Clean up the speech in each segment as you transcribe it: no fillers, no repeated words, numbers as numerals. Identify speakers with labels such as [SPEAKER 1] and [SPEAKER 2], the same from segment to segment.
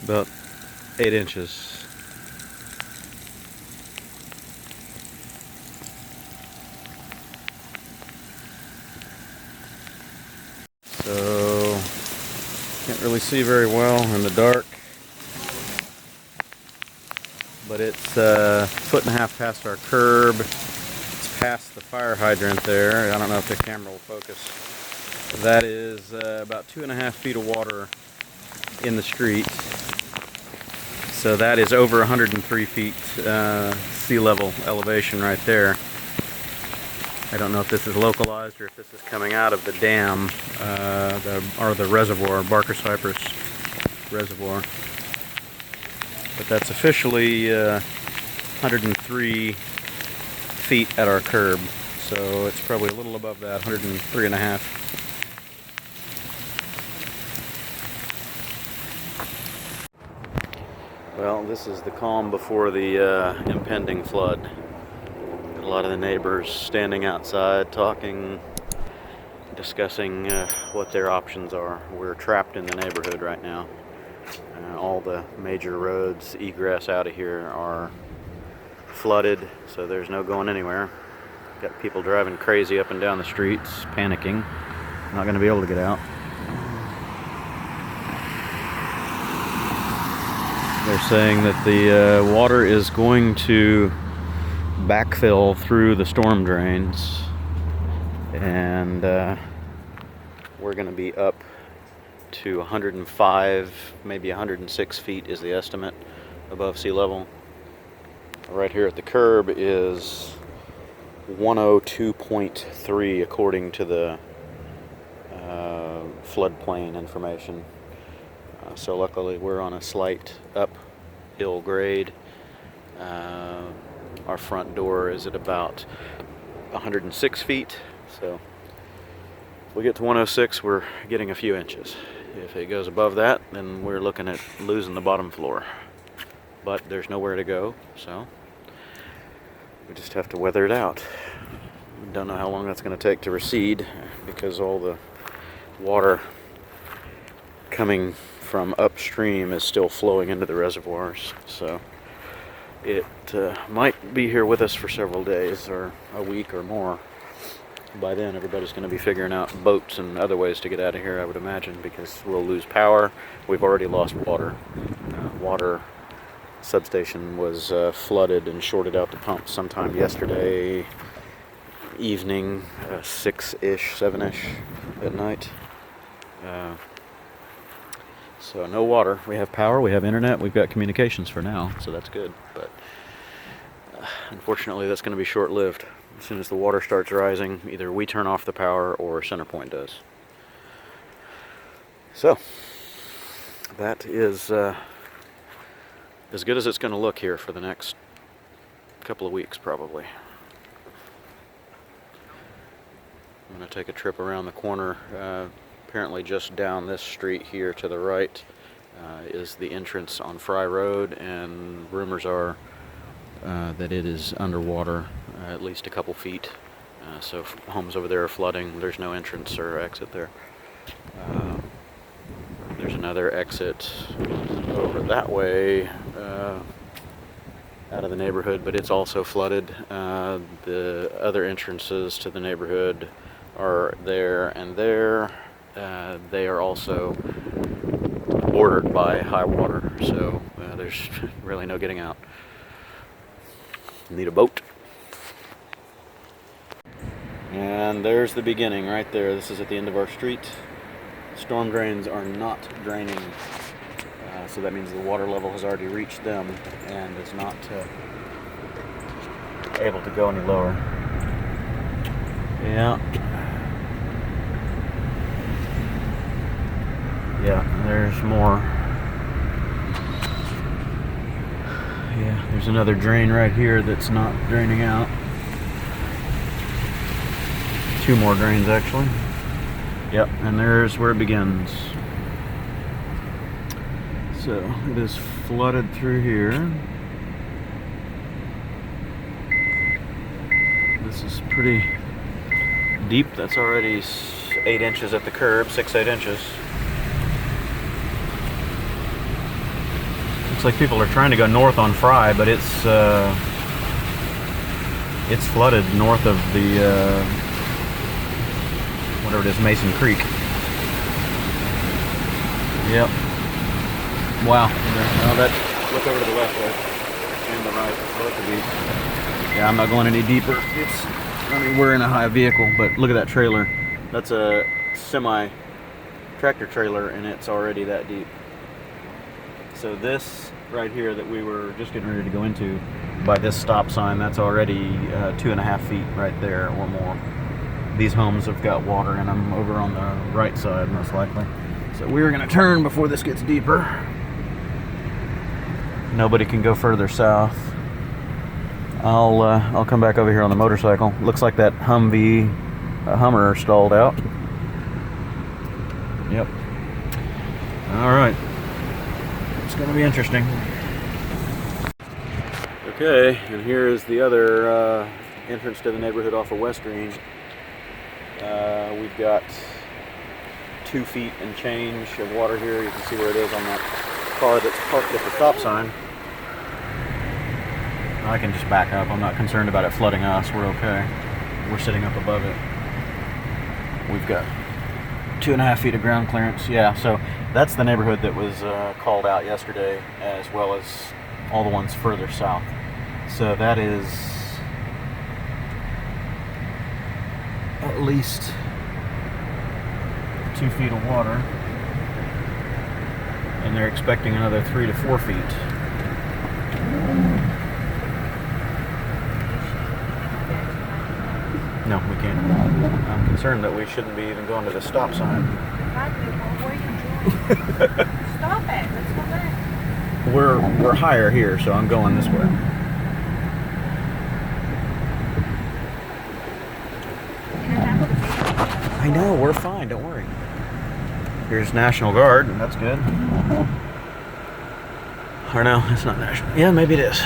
[SPEAKER 1] about 8 inches. So can't really see very well in the dark, but it's a foot and a half past our curb. It's past the fire hydrant there. I don't know if the camera will focus. That is about 2.5 feet of water in the street. So that is over 103 feet sea level elevation right there. I don't know if this is localized or if this is coming out of the dam or the reservoir, Barker Reservoir. But that's officially 103 feet at our curb. So it's probably a little above that, 103 and a half. Well, this is the calm before the impending flood. A lot of the neighbors standing outside talking, discussing what their options are. We're trapped in the neighborhood right now. All the major roads, egress out of here, are flooded, so there's no going anywhere. Got people driving crazy up and down the streets, panicking, not going to be able to get out. They're saying that the water is going to backfill through the storm drains, and we're going to be up to 105, maybe 106 feet is the estimate above sea level. Right here at the curb is 102.3 according to the floodplain information. So luckily we're on a slight uphill grade. Our front door is at about 106 feet, so if we get to 106, we're getting a few inches. If it goes above that, then we're looking at losing the bottom floor. But there's nowhere to go, so we just have to weather it out. We don't know how long that's going to take to recede, because all the water coming from upstream is still flowing into the reservoirs. So it might be here with us for several days or a week or more. By then everybody's going to be figuring out boats and other ways to get out of here, I would imagine, because we'll lose power. We've already lost water. Water substation was flooded and shorted out the pumps sometime yesterday evening, 6-ish, 7-ish at night. So no water. We have power, we have internet, we've got communications for now, so that's good. But unfortunately, that's going to be short-lived. As soon as the water starts rising, either we turn off the power or Centerpoint does. So that is as good as it's going to look here for the next couple of weeks, probably. I'm going to take a trip around the corner. Apparently just down this street here to the right is the entrance on Fry Road, and rumors are that it is underwater at least a couple feet. So if homes over there are flooding, there's no entrance or exit there. There's another exit over that way out of the neighborhood, but it's also flooded. The other entrances to the neighborhood are there and there. They are also bordered by high water, so there's really no getting out. Need a boat. And there's the beginning right there. This is at the end of our street. Storm drains are not draining, so that means the water level has already reached them and is not able to go any lower. Yeah, there's more. Yeah, there's another drain right here that's not draining out. 2 more drains, actually. Yep, and there's where it begins. So it is flooded through here. This is pretty deep. That's already 8 inches at the curb, 6-8 inches. looks like people are trying to go north on Fry, but it's flooded north of the whatever it is, Mason Creek. Yep. Wow. Now that, look over to the left there and the right. Both of these. Yeah, I'm not going any deeper. I mean, we're in a high vehicle, but look at that trailer. That's a semi tractor trailer, and it's already that deep. So this right here that we were just getting ready to go into, by this stop sign, that's already 2.5 feet right there or more. These homes have got water in them over on the right side, most likely. So we're going to turn before this gets deeper. Nobody can go further south. I'll come back over here on the motorcycle. Looks like that Hummer stalled out. Yep. All right. It's going to be interesting. Okay, and here is the other entrance to the neighborhood off of West Green. We've got 2 feet and change of water here. You can see where it is on that car that's parked at the stop sign. I can just back up. I'm not concerned about it flooding us. We're okay. We're sitting up above it. We've got 2.5 feet of ground clearance. Yeah, so that's the neighborhood that was called out yesterday, as well as all the ones further south. So that is at least 2 feet of water, and they're expecting another 3 to 4 feet. No, we can't. I'm concerned that we shouldn't be even going to the stop sign.
[SPEAKER 2] Stop it. Let's go back.
[SPEAKER 1] We're higher here, so I'm going this way. I know, we're fine, don't worry. Here's National Guard, and that's good. Or no, it's not National. Yeah, maybe it is.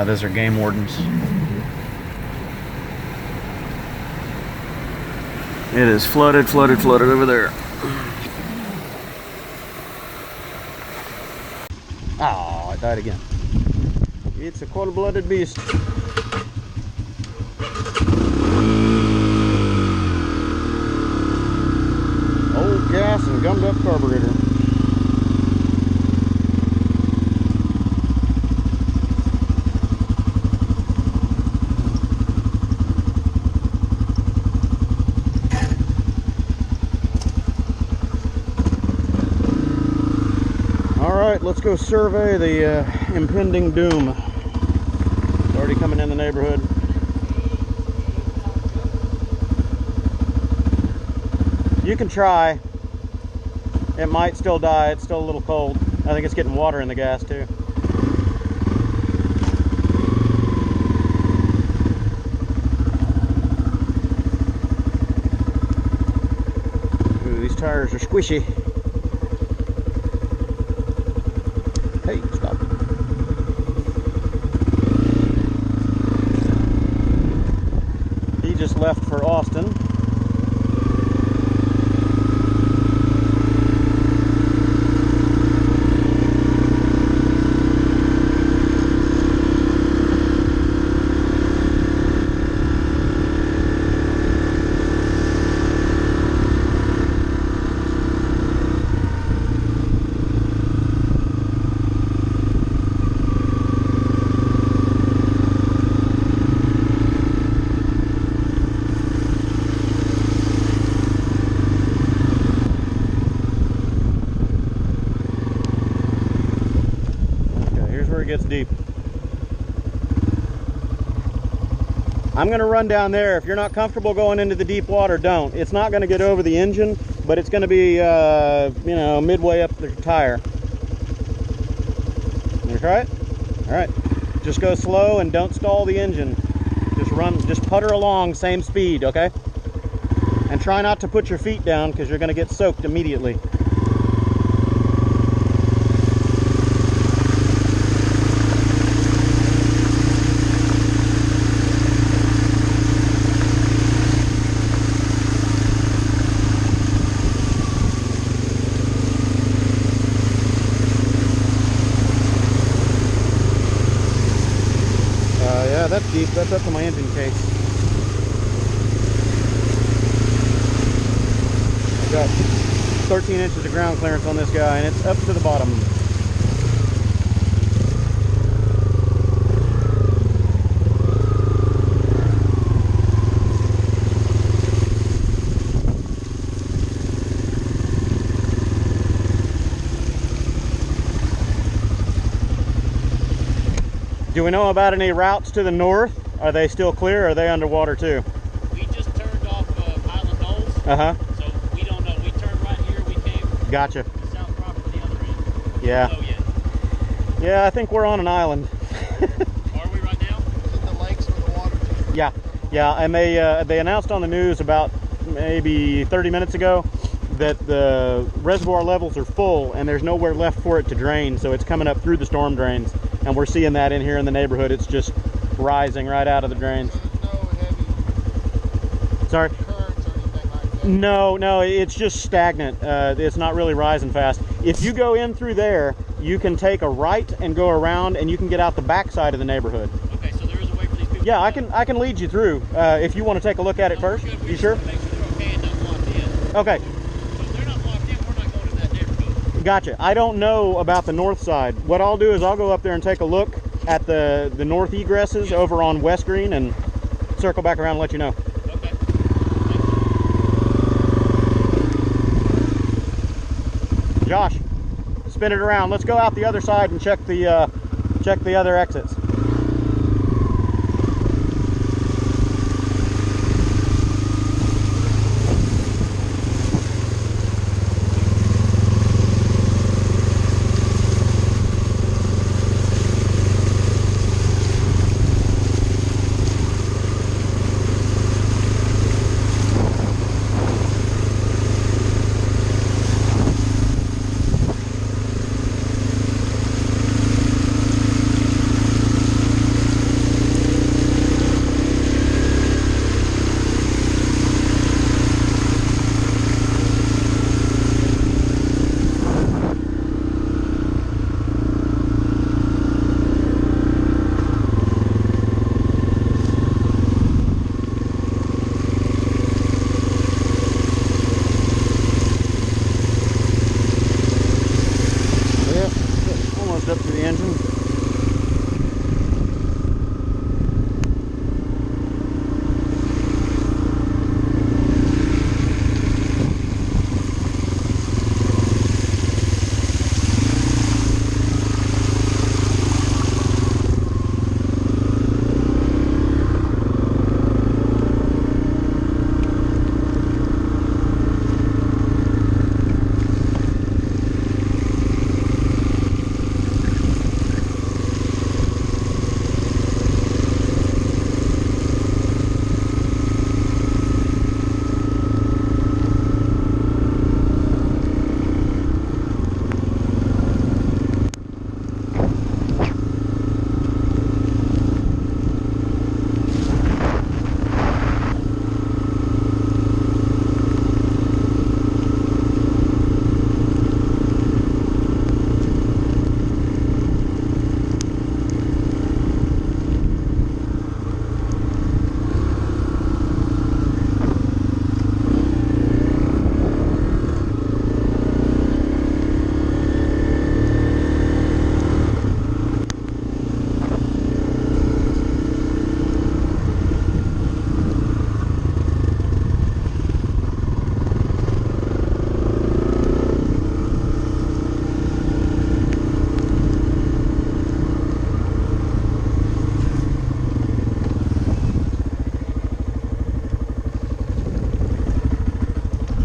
[SPEAKER 1] Those are game wardens. It is flooded over there. Oh, I died again. It's a cold-blooded beast. Old gas and gummed up carburetor. Let's go survey the impending doom. It's already coming in the neighborhood. You can try. It might still die. It's still a little cold. I think it's getting water in the gas too. Ooh, these tires are squishy. Hey, stop. He just left for Austin. Gets deep. I'm going to run down there. If you're not comfortable going into the deep water, don't. It's not going to get over the engine, but it's going to be, you know, midway up the tire. You try it? All right. Just go slow and don't stall the engine. Just putter along, same speed, okay? And try not to put your feet down because you're going to get soaked immediately.
[SPEAKER 3] feet. That's up to my engine case. I've got 13 inches of ground clearance on this guy, and it's up to the bottom. Do we know about any routes to the north? Are they still clear, or are they underwater too?
[SPEAKER 4] We just turned off Island Knolls.
[SPEAKER 3] Uh-huh.
[SPEAKER 4] So we don't know. We turned right here. We came
[SPEAKER 3] Gotcha.
[SPEAKER 4] the south proper the other end. We
[SPEAKER 3] Yeah.
[SPEAKER 4] don't know yet.
[SPEAKER 3] Yeah, I think we're on an island.
[SPEAKER 4] Are we right now?
[SPEAKER 5] Is it the lakes or the water?
[SPEAKER 3] Yeah, yeah, and they announced on the news about maybe 30 minutes ago that the reservoir levels are full and there's nowhere left for it to drain, so it's coming up through the storm drains, and we're seeing that in here in the neighborhood. It's just rising right out of the drains.
[SPEAKER 5] So there's no heavy
[SPEAKER 3] Sorry?
[SPEAKER 5] currents or anything like that?
[SPEAKER 3] No, it's just stagnant. It's not really rising fast. If you go in through there, you can take a right and go around, and you can get out the back side of the neighborhood.
[SPEAKER 4] Okay, so there is a way for these people.
[SPEAKER 3] Yeah,
[SPEAKER 4] to
[SPEAKER 3] I can lead you through if you want to take a look at it first.
[SPEAKER 4] Good. We
[SPEAKER 3] You
[SPEAKER 4] just
[SPEAKER 3] sure?
[SPEAKER 4] wanna make sure they're okay and not blocked in.
[SPEAKER 3] Okay.
[SPEAKER 4] So if they're not blocked in, we're not going to that neighborhood.
[SPEAKER 3] Gotcha. I don't know about the north side. What I'll do is I'll go up there and take a look at the north egresses over on West Green and circle back around and let you know.
[SPEAKER 4] Okay.
[SPEAKER 3] Josh, spin it around. Let's go out the other side and check the other exits. Up to the engine.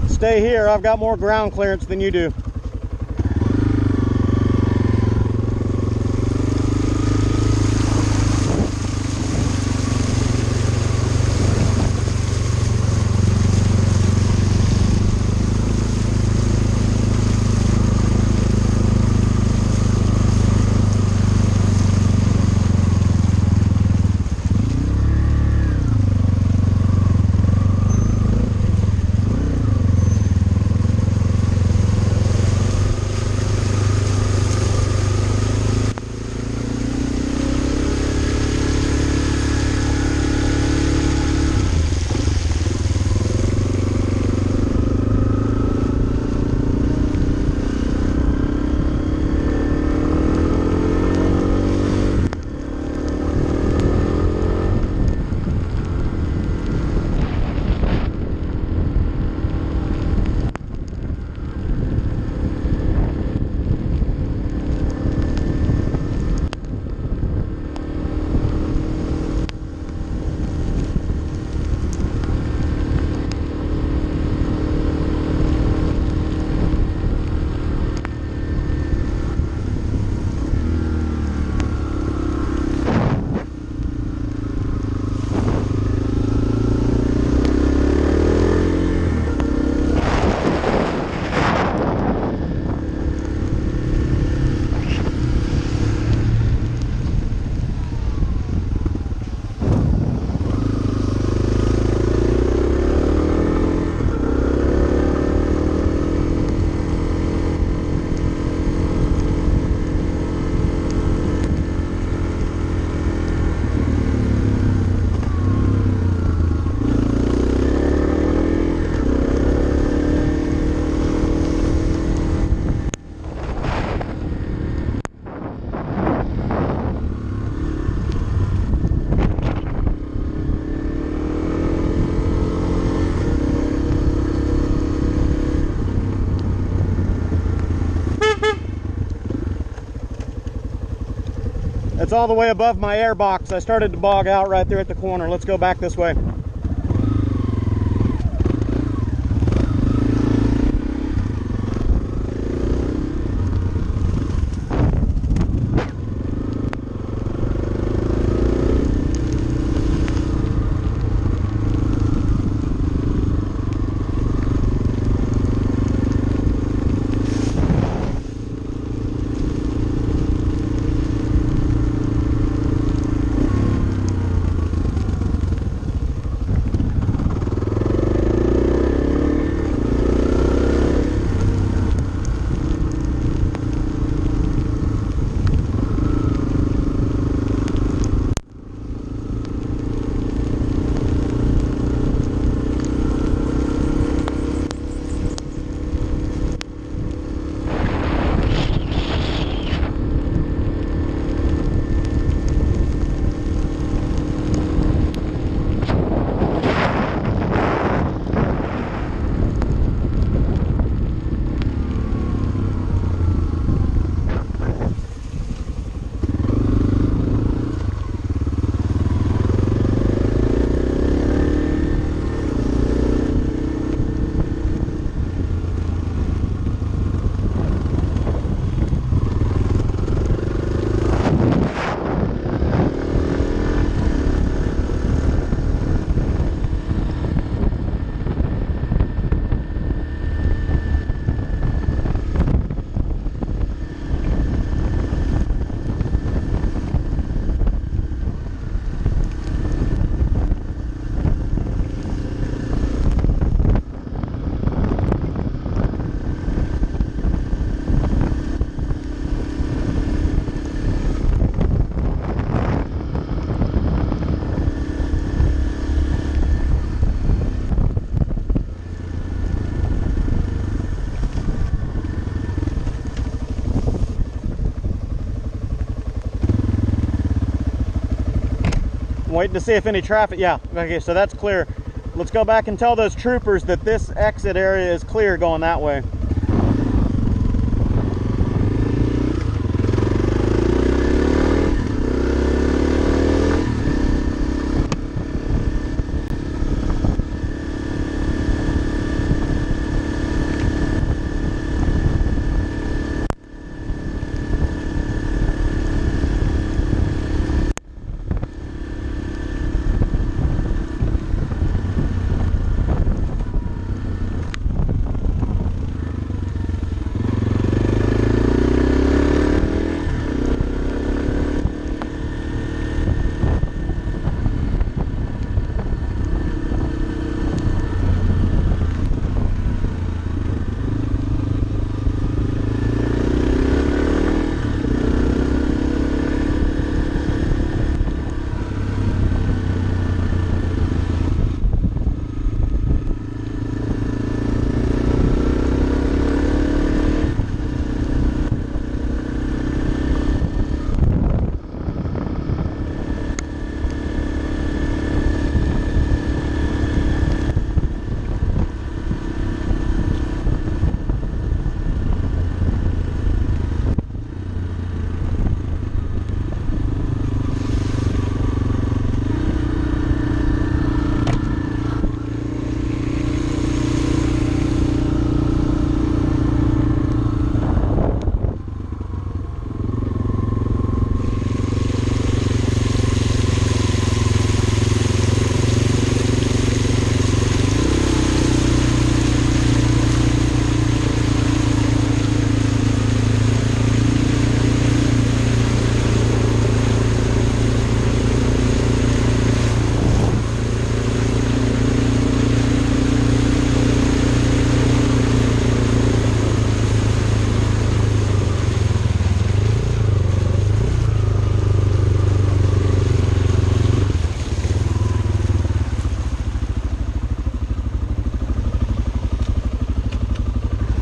[SPEAKER 3] Stay here. I've got more ground clearance than you do. It's all the way above my air box. I started to bog out right there at the corner. Let's go back this way. Waiting to see if any traffic, yeah, okay, so that's clear. Let's go back and tell those troopers that this exit area is clear going that way.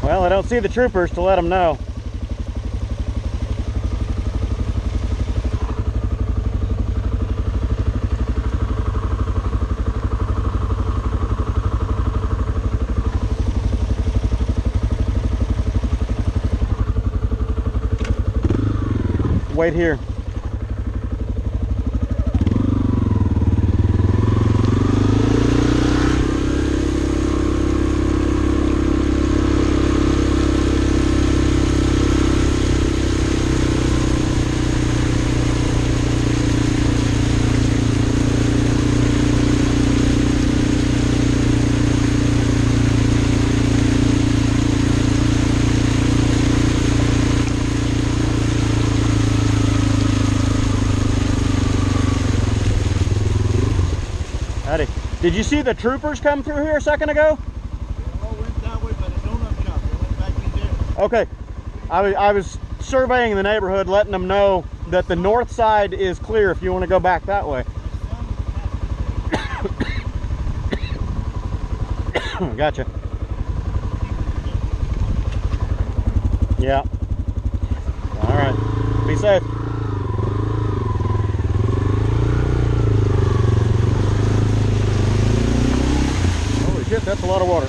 [SPEAKER 3] Well, I don't see the troopers to let them know. Wait here. Did you see the troopers come through here a second ago?
[SPEAKER 5] They all went that way, but they don't up top. They went back in there.
[SPEAKER 3] Okay. I was surveying the neighborhood, letting them know that the north side is clear if you want to go back that way. Gotcha. Yeah. All right. Be safe. Holy shit, that's a lot of water.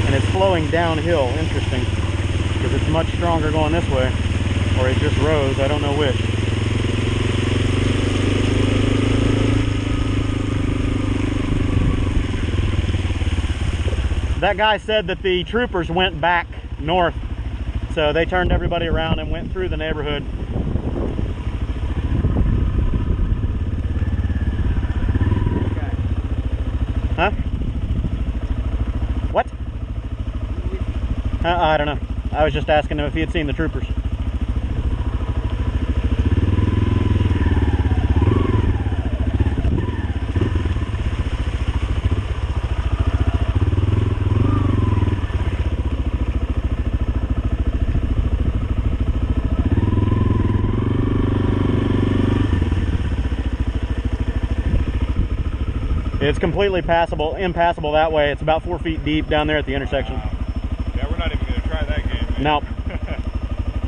[SPEAKER 3] And it's flowing downhill. Interesting. Because it's much stronger going this way. Or it just rose. I don't know which. That guy said that the troopers went back north, so they turned everybody around and went through the neighborhood. Huh? What? I don't know. I was just asking him if he had seen the troopers. It's completely impassable that way. It's about 4 feet deep down there at the intersection.
[SPEAKER 6] Yeah, we're not even going to try that game, man.
[SPEAKER 3] Nope.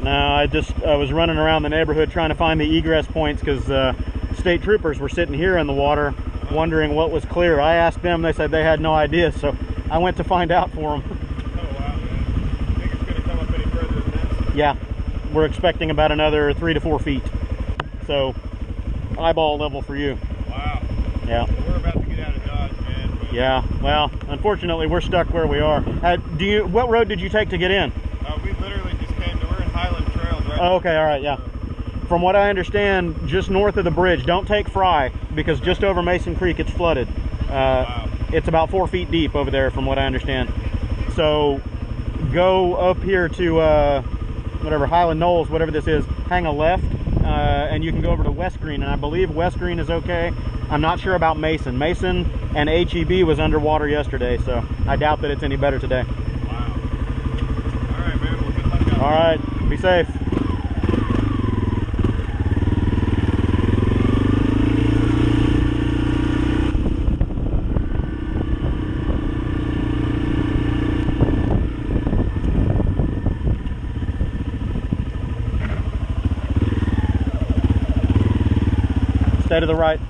[SPEAKER 3] No, I was running around the neighborhood trying to find the egress points because state troopers were sitting here in the water wondering what was clear. I asked them, they said they had no idea, so I went to find out for them.
[SPEAKER 6] Oh, wow, man. Think it's going to come up any further than this?
[SPEAKER 3] Yeah, we're expecting about another 3 to 4 feet. So, eyeball level for you.
[SPEAKER 6] Wow.
[SPEAKER 3] Yeah.
[SPEAKER 6] We're about to get out of Dodge, man. But
[SPEAKER 3] Yeah, well, unfortunately, we're stuck where we are. What road did you take to get in?
[SPEAKER 6] we literally just came to, we're in Highland Trails right
[SPEAKER 3] Oh, okay, all right, yeah. From what I understand, just north of the bridge, don't take Fry, because just over Mason Creek, it's flooded.
[SPEAKER 6] Wow.
[SPEAKER 3] It's about 4 feet deep over there, from what I understand. So, go up here to, whatever, Highland Knolls, whatever this is, hang a left, and you can go over to West Green, and I believe West Green is okay. I'm not sure about Mason. Mason and HEB was underwater yesterday, so I doubt that it's any better today.
[SPEAKER 6] Wow. All right, man. Well, good luck out there.
[SPEAKER 3] All right, be safe. Stay to the right.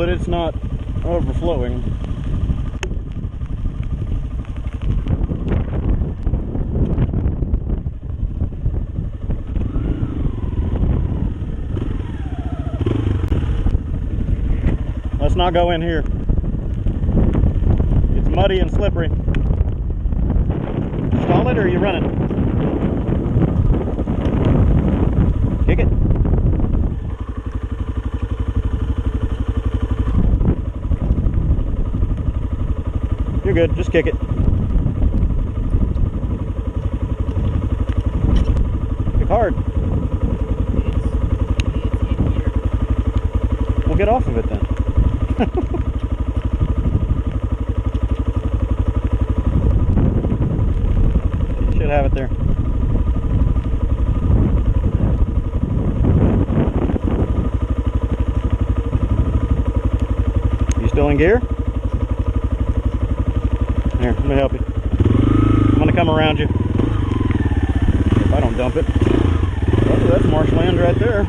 [SPEAKER 3] but it's not overflowing. Let's not go in here. It's muddy and slippery. Stall it, or are you running? Kick it. You're good, just kick it. Kick hard.
[SPEAKER 2] It's in here.
[SPEAKER 3] Well, get off of it then. Should have it there. You still in gear? Here, let me help you. I'm gonna come around you. If I don't dump it. Oh, that's marshland right there.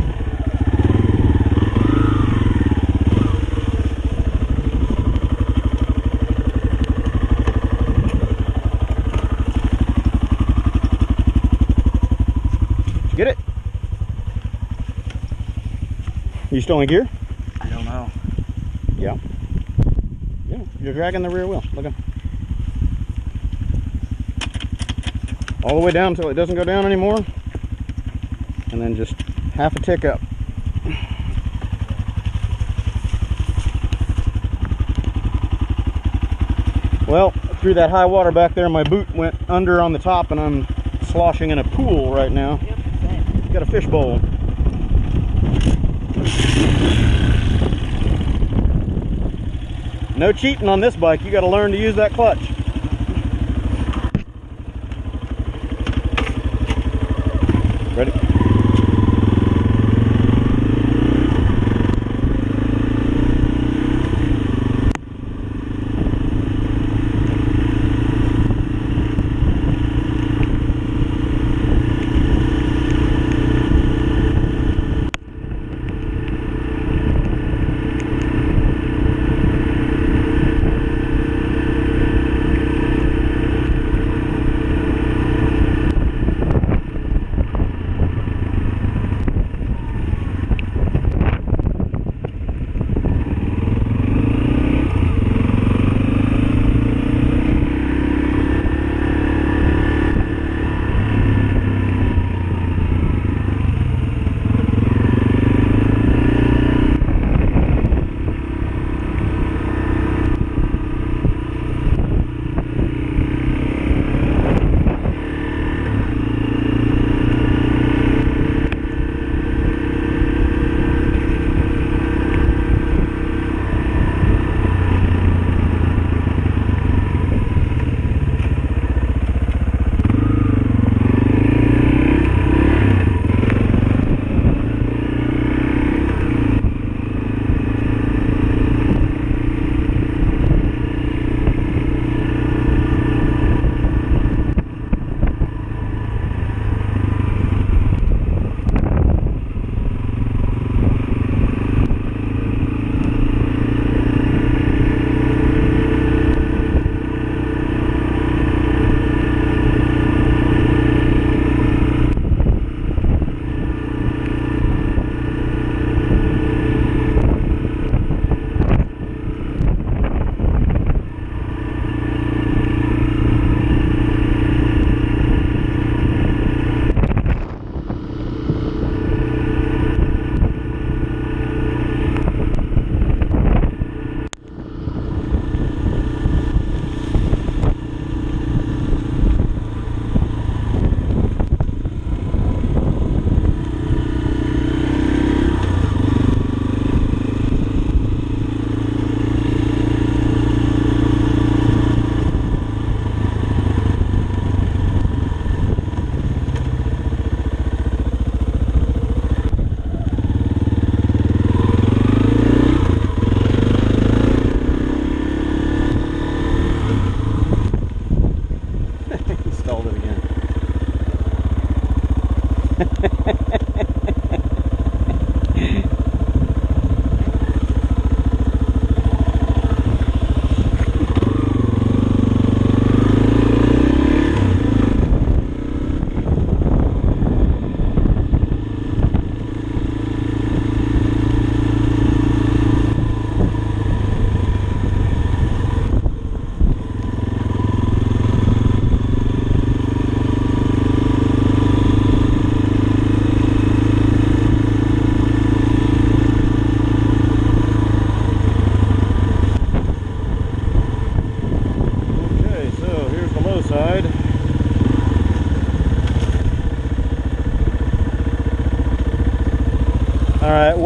[SPEAKER 3] Get it? You still in gear?
[SPEAKER 5] I don't know.
[SPEAKER 3] Yeah. Yeah, you're dragging the rear wheel. Look at. All the way down until it doesn't go down anymore. And then just half a tick up. Well, through that high water back there, my boot went under on the top and I'm sloshing in a pool right now.
[SPEAKER 2] Yep, same.
[SPEAKER 3] Got a fish bowl. No cheating on this bike. You got to learn to use that clutch. Ready?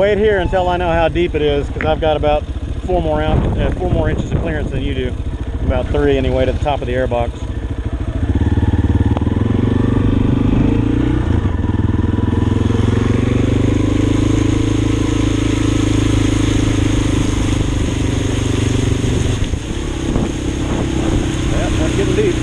[SPEAKER 3] wait here until I know how deep it is, because I've got about 4 more inches of clearance than you do. About 3 anyway to the top of the airbox. Yeah, that's getting deep.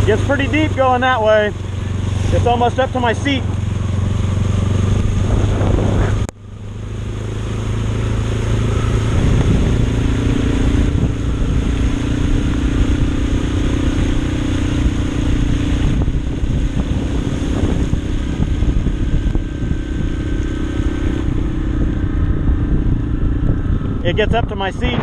[SPEAKER 3] Gets pretty deep going that way. It's almost up to my seat. It gets up to my seat.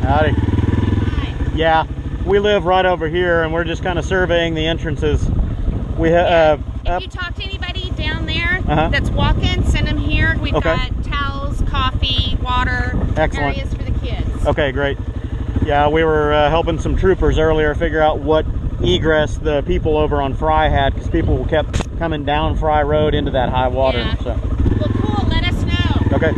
[SPEAKER 3] Howdy.
[SPEAKER 2] Hi.
[SPEAKER 3] Yeah, we live right over here and we're just kind of surveying the entrances. We
[SPEAKER 7] If you talk to anybody down there
[SPEAKER 3] Uh-huh.
[SPEAKER 7] that's walking, send them here. We've
[SPEAKER 3] Okay.
[SPEAKER 7] got towels, coffee, water,
[SPEAKER 3] Excellent.
[SPEAKER 7] areas for the kids.
[SPEAKER 3] Okay, great. Yeah, we were helping some troopers earlier figure out what egress the people over on Fry had, because people kept coming down Fry Road into that high water.
[SPEAKER 7] Yeah.
[SPEAKER 3] So.
[SPEAKER 7] Well, cool. Let us know.
[SPEAKER 3] Okay.
[SPEAKER 7] Okay.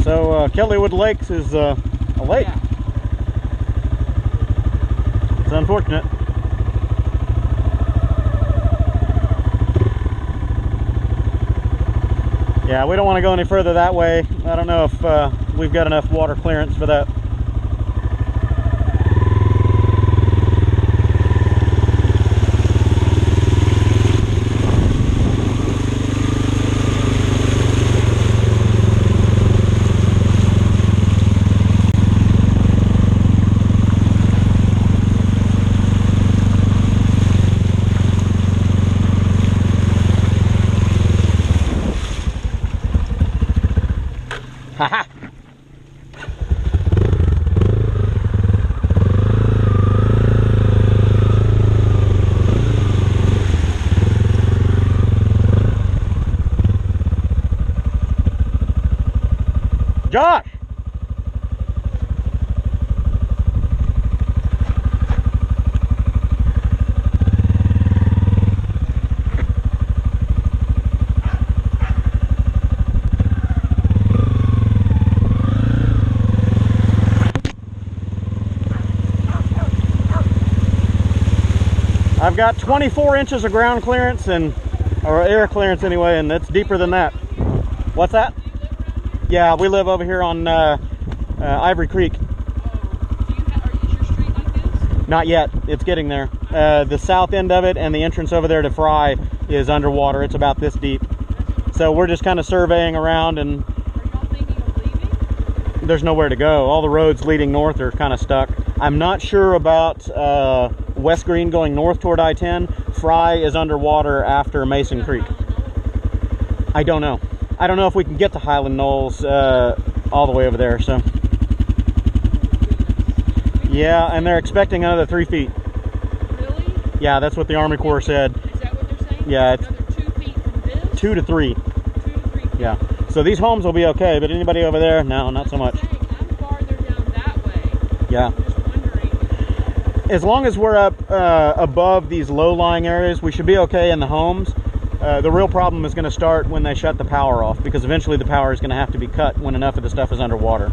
[SPEAKER 3] So Kellywood Lakes is a lake.
[SPEAKER 7] Yeah.
[SPEAKER 3] It's unfortunate. Yeah, we don't want to go any further that way. I don't know if we've got enough water clearance for that. Haha. Josh. I've got 24 inches of ground clearance or air clearance anyway, and it's deeper than that. What's that? Yeah, we live over here on Ivory Creek.
[SPEAKER 8] Is your street like this?
[SPEAKER 3] Not yet. It's getting there. The south end of it and the entrance over there to Fry is underwater. It's about this deep. So we're just kind of surveying around, and
[SPEAKER 8] Are y'all thinking of leaving?
[SPEAKER 3] there's nowhere to go. All the roads leading north are kind of stuck. I'm not sure about West Green going north toward I-10. Fry is underwater after Mason Creek. I don't know. I don't know if we can get to Highland Knolls all the way over there. So yeah, and they're expecting another 3 feet.
[SPEAKER 8] Really?
[SPEAKER 3] Yeah, that's what the Army Corps said.
[SPEAKER 8] Is that what they're saying?
[SPEAKER 3] Yeah, it's
[SPEAKER 8] Another 2 feet from this?
[SPEAKER 3] 2 to 3.
[SPEAKER 8] 2 to 3 feet.
[SPEAKER 3] Yeah. So these homes will be okay, but anybody over there, no, not so much.
[SPEAKER 8] I'm farther down that way.
[SPEAKER 3] Yeah.
[SPEAKER 8] I'm just wondering.
[SPEAKER 3] As long as we're up above these low-lying areas, we should be okay in the homes. The real problem is going to start when they shut the power off, because eventually the power is going to have to be cut when enough of the stuff is underwater,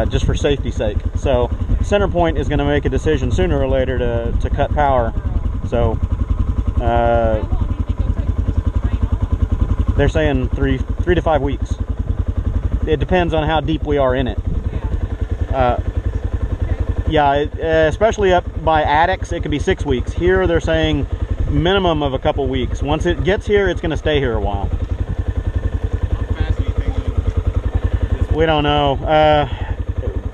[SPEAKER 3] just for safety's sake. So CenterPoint is going to make a decision sooner or later to cut power. So
[SPEAKER 8] How long do you think it'll take for this to drain off?
[SPEAKER 3] they're saying 3 to 5 weeks. It depends on how deep we are in it. Yeah, especially up by attics, it could be 6 weeks. Here they're saying minimum of a couple weeks. Once it gets here, it's going to stay here a while.
[SPEAKER 6] How fast do you think this
[SPEAKER 3] We don't know.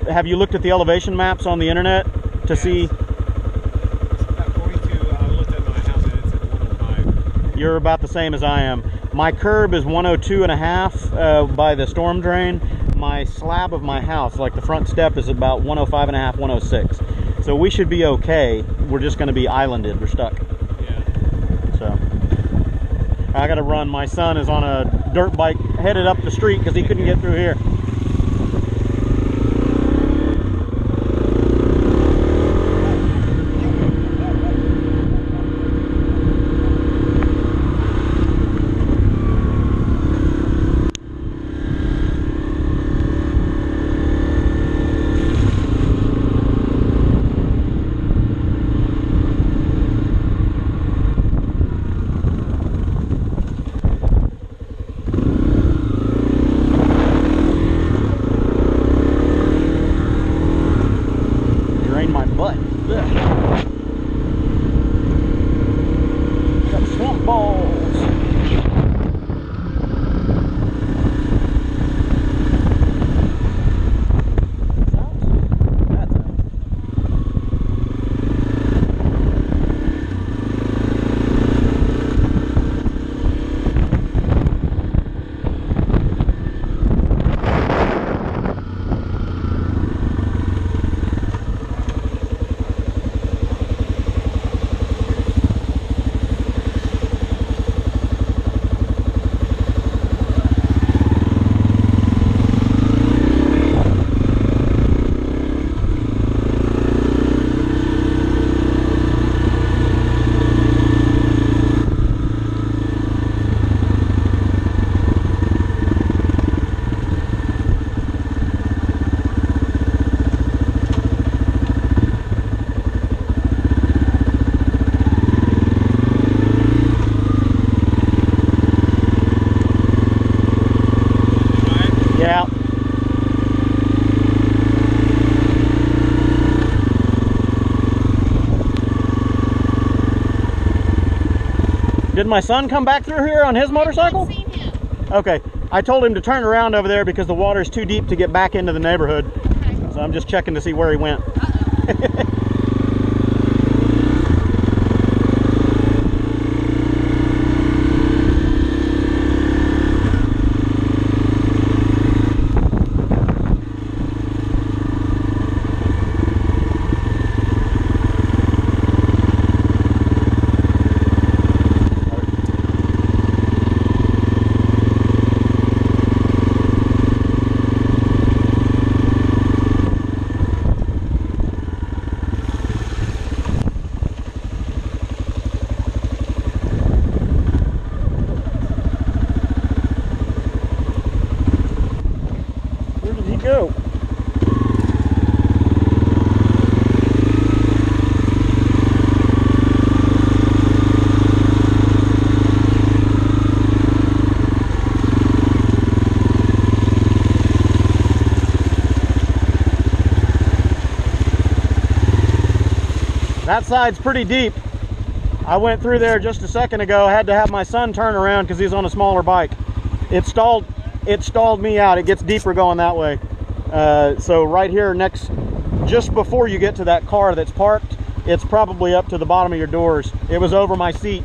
[SPEAKER 3] Have you looked at the elevation maps on the internet to see?
[SPEAKER 6] It's about 42. I looked at my house and it's at 105.
[SPEAKER 3] You're about the same as I am. My curb is 102 and a half by the storm drain. My slab of my house, like the front step, is about 105 and a half, 106. So we should be okay. We're just going to be islanded. We're stuck.
[SPEAKER 6] Yeah.
[SPEAKER 3] So I got to run. My son is on a dirt bike headed up the street because he couldn't get through here. drain my butt. Ugh. Got swamp balls. Yeah. Did my son come back through here on his motorcycle?
[SPEAKER 7] I've seen him.
[SPEAKER 3] Okay. I told him to turn around over there because the water's too deep to get back into the neighborhood.
[SPEAKER 7] Okay.
[SPEAKER 3] So I'm just checking to see where he went.
[SPEAKER 7] Uh-oh.
[SPEAKER 3] Where did he go? That side's pretty deep. I went through there just a second ago. I had to have my son turn around because he's on a smaller bike. It stalled me out. It gets deeper going that way. So right here next, just before you get to that car that's parked, it's probably up to the bottom of your doors. It was over my seat.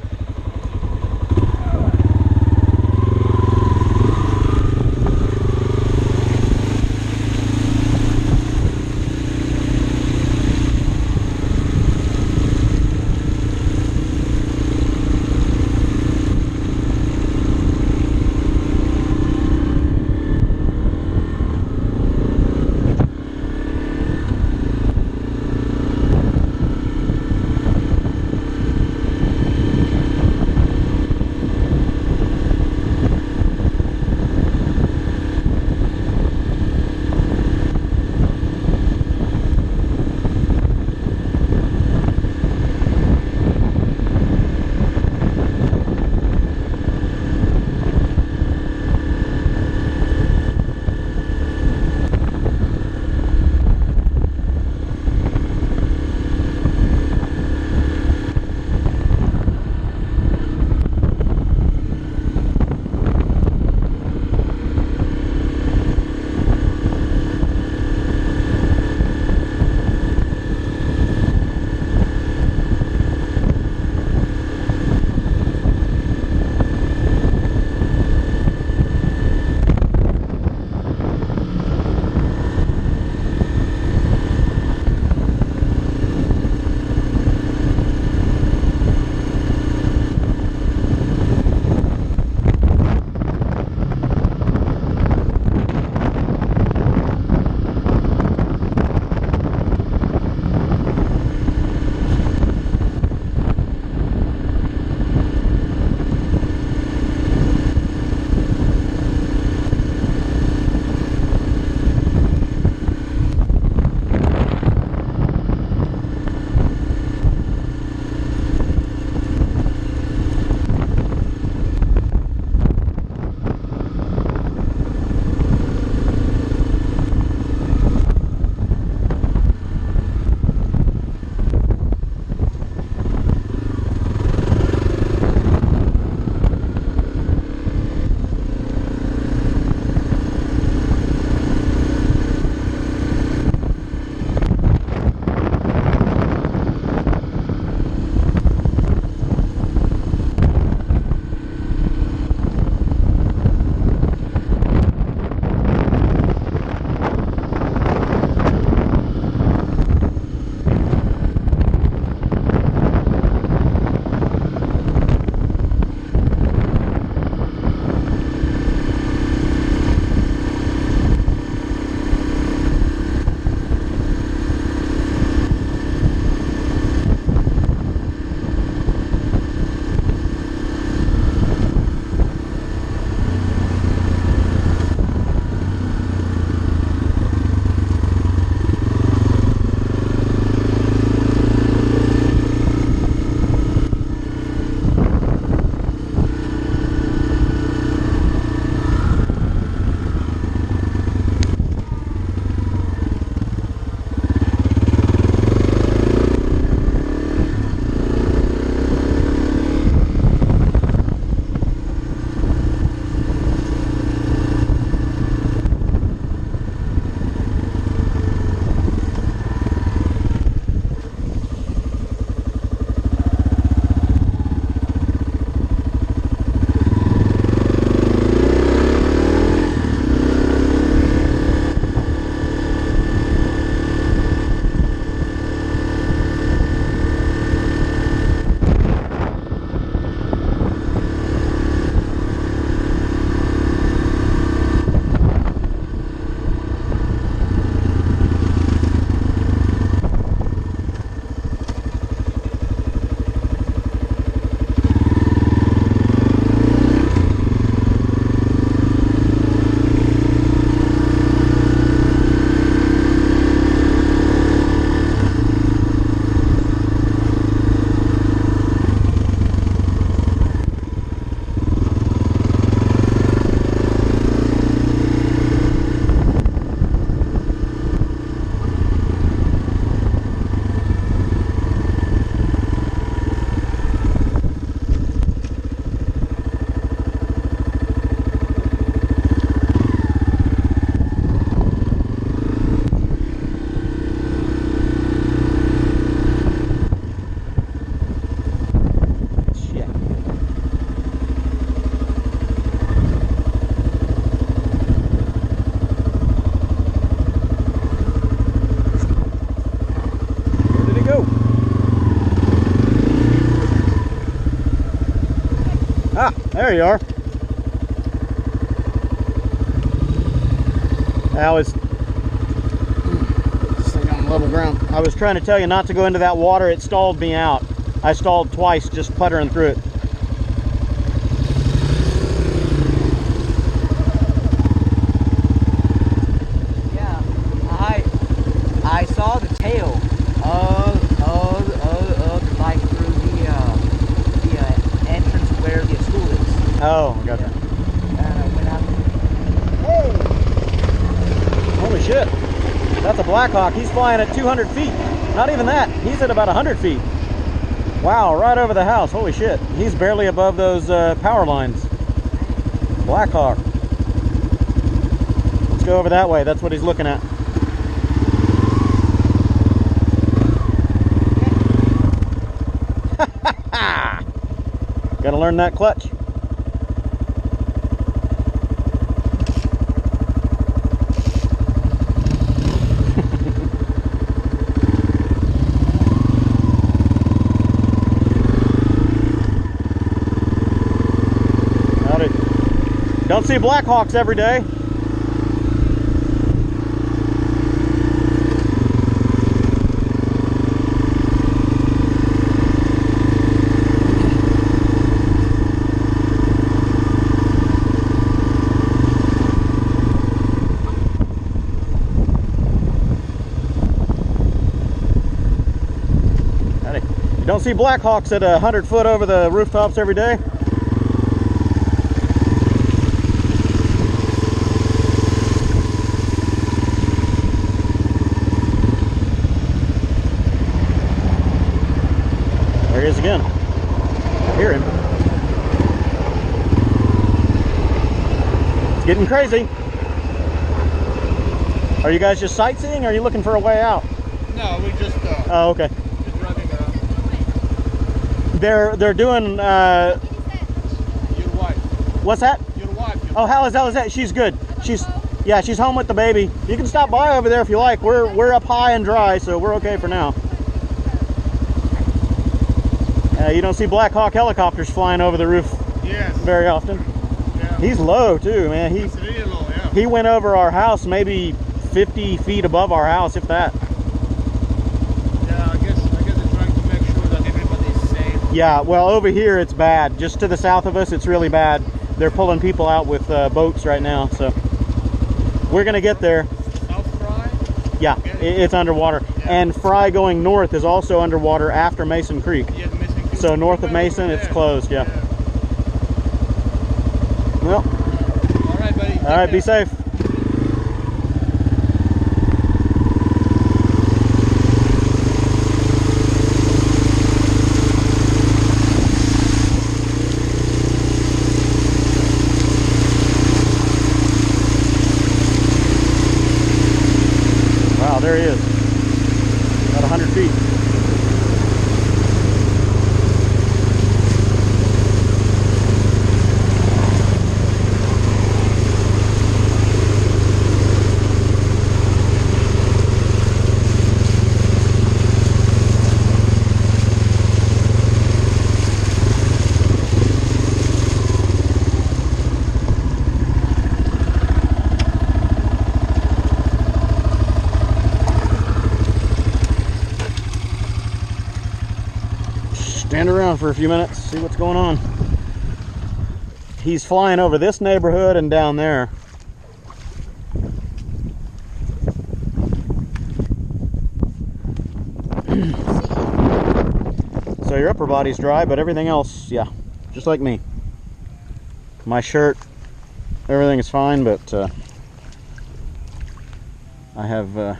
[SPEAKER 3] There you are. I was this thing on level ground. I was trying to tell you not to go into that water. It stalled me out. I stalled twice just puttering through it.
[SPEAKER 2] Yeah, I saw the tail of like through the entrance where the school is.
[SPEAKER 3] Oh, I gotcha.
[SPEAKER 2] And I went out.
[SPEAKER 3] Hey! Holy shit. That's a Blackhawk. He's flying at 200 feet. Not even that. He's at about 100 feet. Wow, right over the house. Holy shit. He's barely above those power lines. Blackhawk. Let's go over that way. That's what he's looking at. Gotta learn that clutch. Howdy. Don't see Blackhawks every day. Don't see Blackhawks at 100 foot over the rooftops every day. There he is again. I hear him. It's getting crazy. Are you guys just sightseeing or are you looking for a way out?
[SPEAKER 5] No, we just
[SPEAKER 3] Oh, okay.
[SPEAKER 5] driving around.
[SPEAKER 3] They're doing
[SPEAKER 5] Your wife.
[SPEAKER 3] what's that?
[SPEAKER 5] Your wife.
[SPEAKER 3] Oh, how is that? She's good. She's home with the baby. You can stop by over there if you like. We're up high and dry, so we're okay for now. You don't see Blackhawk helicopters flying over the roof
[SPEAKER 5] Yes.
[SPEAKER 3] very often.
[SPEAKER 5] Yeah.
[SPEAKER 3] He's low too, man.
[SPEAKER 5] It's really low, yeah.
[SPEAKER 3] He went over our house, maybe 50 feet above our house, if that.
[SPEAKER 5] Yeah, I guess they're trying to make sure that everybody's safe.
[SPEAKER 3] Yeah, well, over here it's bad. Just to the south of us, it's really bad. They're pulling people out with boats right now, so we're gonna get there.
[SPEAKER 5] South Fry?
[SPEAKER 3] Yeah, it's underwater. And Fry going north is also underwater after Mason Creek.
[SPEAKER 5] Yeah, the Mason Creek.
[SPEAKER 3] So north of Mason, it's closed, yeah. Well,
[SPEAKER 5] All right, buddy.
[SPEAKER 3] all right, be safe. Wow, there he is. About 100 feet. Stand around for a few minutes, see what's going on. He's flying over this neighborhood and down there. So your upper body's dry, but everything else, yeah, just like me. My shirt, everything is fine, but I have, I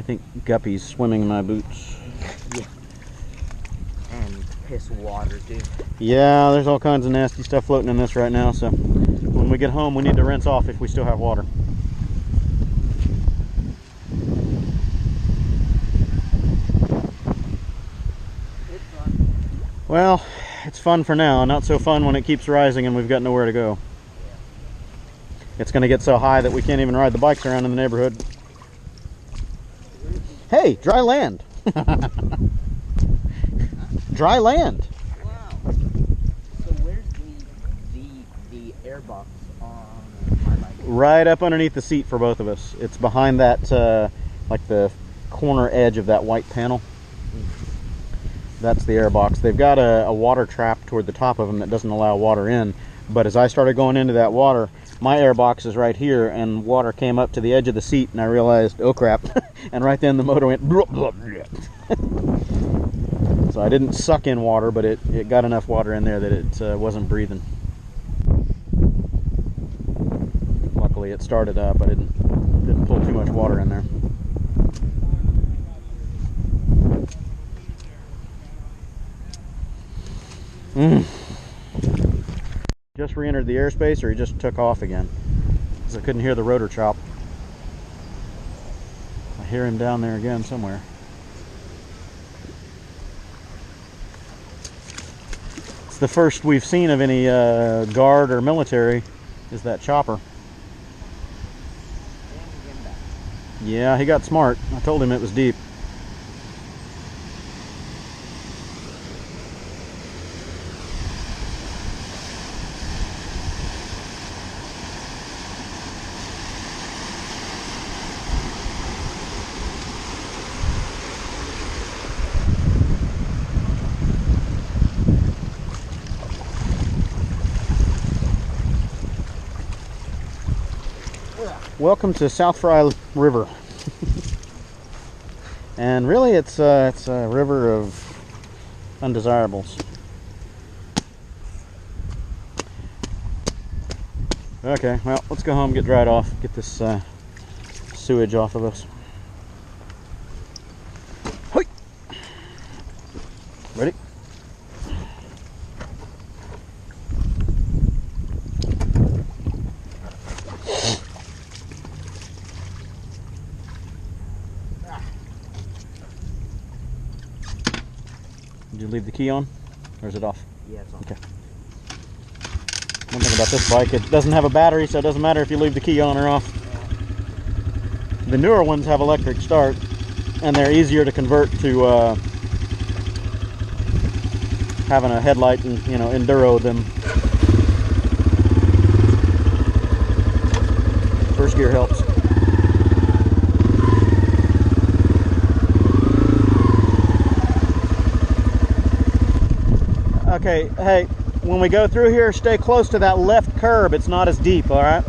[SPEAKER 3] think, guppies swimming in my boots.
[SPEAKER 2] And piss water, dude.
[SPEAKER 3] Yeah, there's all kinds of nasty stuff floating in this right now, so when we get home we need to rinse off if we still have water.
[SPEAKER 2] It's fun.
[SPEAKER 3] Well, it's fun for now, not so fun when it keeps rising and we've got nowhere to go. It's going to get so high that we can't even ride the bikes around in the neighborhood. Hey, dry land. Dry land.
[SPEAKER 2] Wow. So where's the airbox on my bike?
[SPEAKER 3] Right up underneath the seat for both of us. It's behind that, like the corner edge of that white panel. That's the airbox. They've got a water trap toward the top of them that doesn't allow water in. But as I started going into that water, my airbox is right here, and water came up to the edge of the seat, and I realized, oh crap! And right then the motor went. Blah, blah, blah. So I didn't suck in water, but it got enough water in there that it wasn't breathing. Luckily, it started up. I didn't pull too much water in there. Just re-entered the airspace, or he just took off again? Because I couldn't hear the rotor chop. I hear him down there again somewhere. It's the first we've seen of any guard or military, is that chopper. Yeah, he got smart. I told him it was deep. Welcome to South Fry River. And really it's a river of undesirables. Okay, well, let's go home, get dried off, get this sewage off of us. Hoi! Ready? Did you leave the key on, or is it off?
[SPEAKER 2] Yeah, it's on.
[SPEAKER 3] Okay. One thing about this bike, it doesn't have a battery, so it doesn't matter if you leave the key on or off. The newer ones have electric start, and they're easier to convert to having a headlight and, you know, enduro them. First gear helps. Okay, hey, when we go through here, stay close to that left curb. It's not as deep, all right?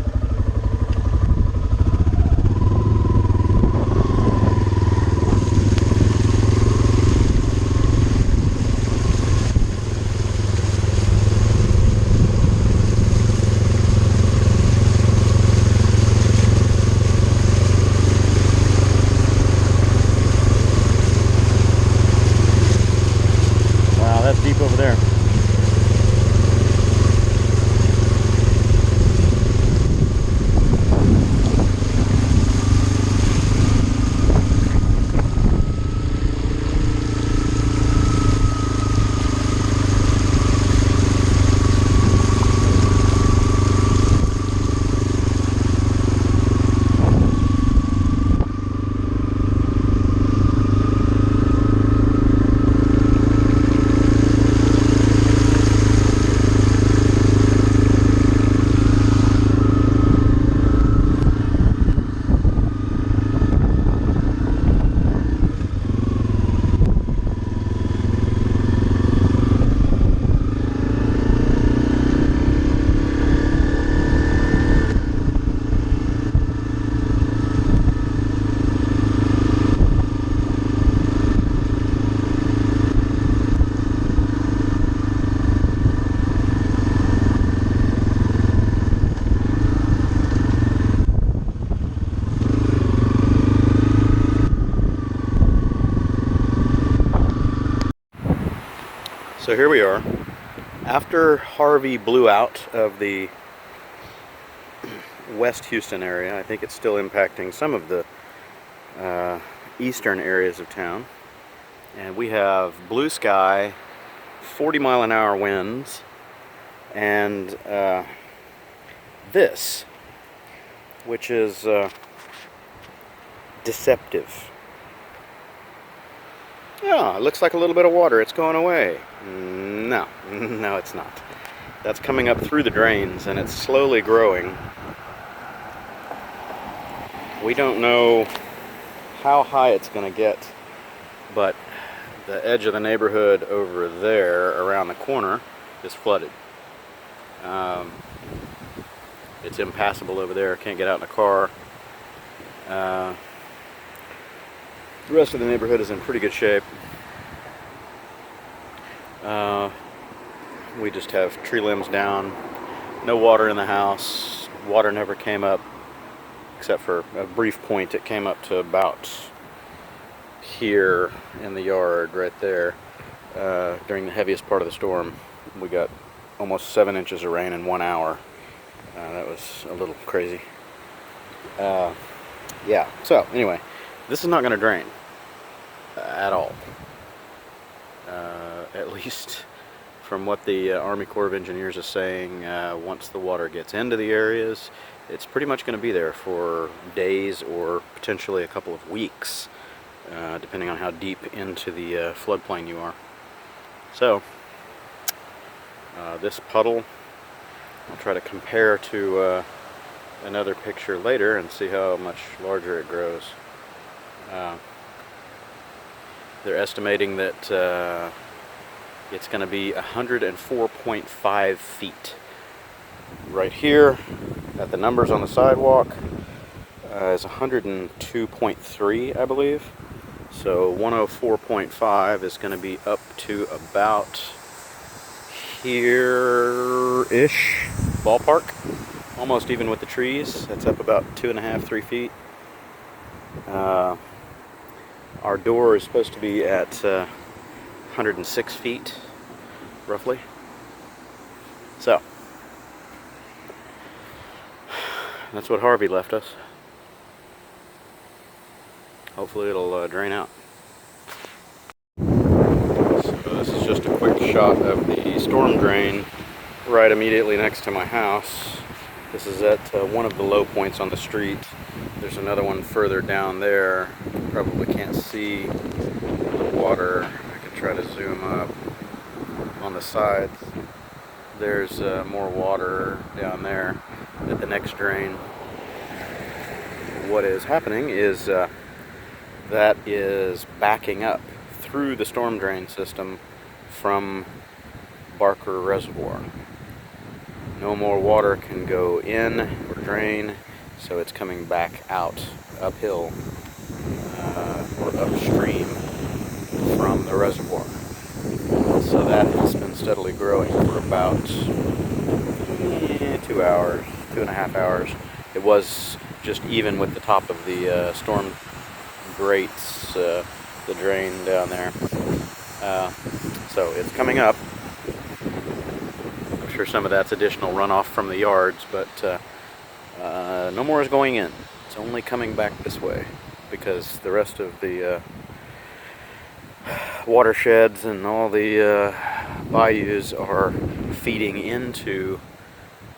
[SPEAKER 3] Wow, that's deep over there. So here we are. After Harvey blew out of the West Houston area, I think it's still impacting some of the eastern areas of town. And we have blue sky, 40-mile-an-hour winds, and this, which is deceptive. Yeah, it looks like a little bit of water. It's going away. No, no, it's not.
[SPEAKER 1] That's coming up through the drains, and it's slowly growing. We don't know how high it's going to get, but the edge of the neighborhood over there around the corner is flooded. It's impassable over there. Can't get out in a car. The rest of the neighborhood is in pretty good shape. We just have tree limbs down, no water in the house. Water never came up, except for a brief point. It came up to about here in the yard right there during the heaviest part of the storm. We got almost 7 inches of rain in 1 hour. That was a little crazy. Yeah, so anyway, this is not going to drain at all. At least from what the Army Corps of Engineers is saying, once the water gets into the areas, it's pretty much going to be there for days or potentially a couple of weeks, depending on how deep into the floodplain you are. So, this puddle, I'll try to compare to another picture later and see how much larger it grows. They're estimating that it's going to be 104.5 feet. Right here, at the numbers on the sidewalk, is 102.3, I believe. So 104.5 is going to be up to about here-ish, ballpark. Almost even with the trees. That's up about 2.5, 3 feet. Our door is supposed to be at 106 feet, roughly. So, that's what Harvey left us. Hopefully it'll drain out. So this is just a quick shot of the storm drain right immediately next to my house. This is at one of the low points on the street. There's another one further down there. You probably can't see the water. I can try to zoom up on the sides. There's more water down there at the next drain. What is happening is that is backing up through the storm drain system from Barker Reservoir. No more water can go in or drain, so it's coming back out uphill or upstream from the reservoir. So that has been steadily growing for about 2 hours, 2.5 hours. It was just even with the top of the storm grates, the drain down there. So it's coming up. I'm sure some of that's additional runoff from the yards, but no more is going in. It's only coming back this way because the rest of the watersheds and all the bayous are feeding into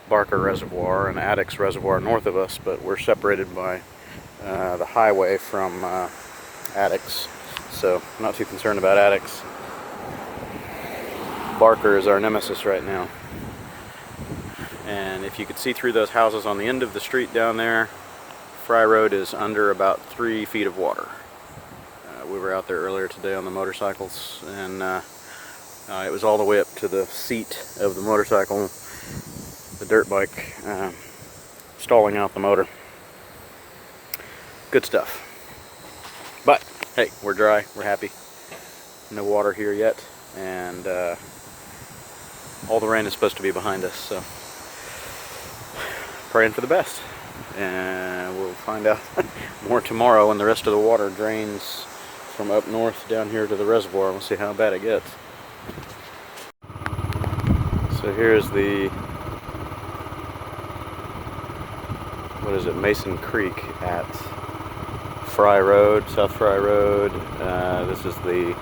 [SPEAKER 1] Barker Reservoir and Addicks Reservoir north of us, but we're separated by the highway from Addicks, so I'm not too concerned about Addicks. Barker is our nemesis right now. And if you could see through those houses on the end of the street down there, Fry Road is under about 3 feet of water. We were out there earlier today on the motorcycles, and it was all the way up to the seat of the motorcycle, the dirt bike, stalling out the motor. Good stuff. But, hey, we're dry, we're happy. No water here yet, and all the rain is supposed to be behind us, so praying for the best. And we'll find out more tomorrow when the rest of the water drains from up north down here to the reservoir. We'll see how bad it gets. So here's the, what is it, Mason Creek at Fry Road, South Fry Road. This is the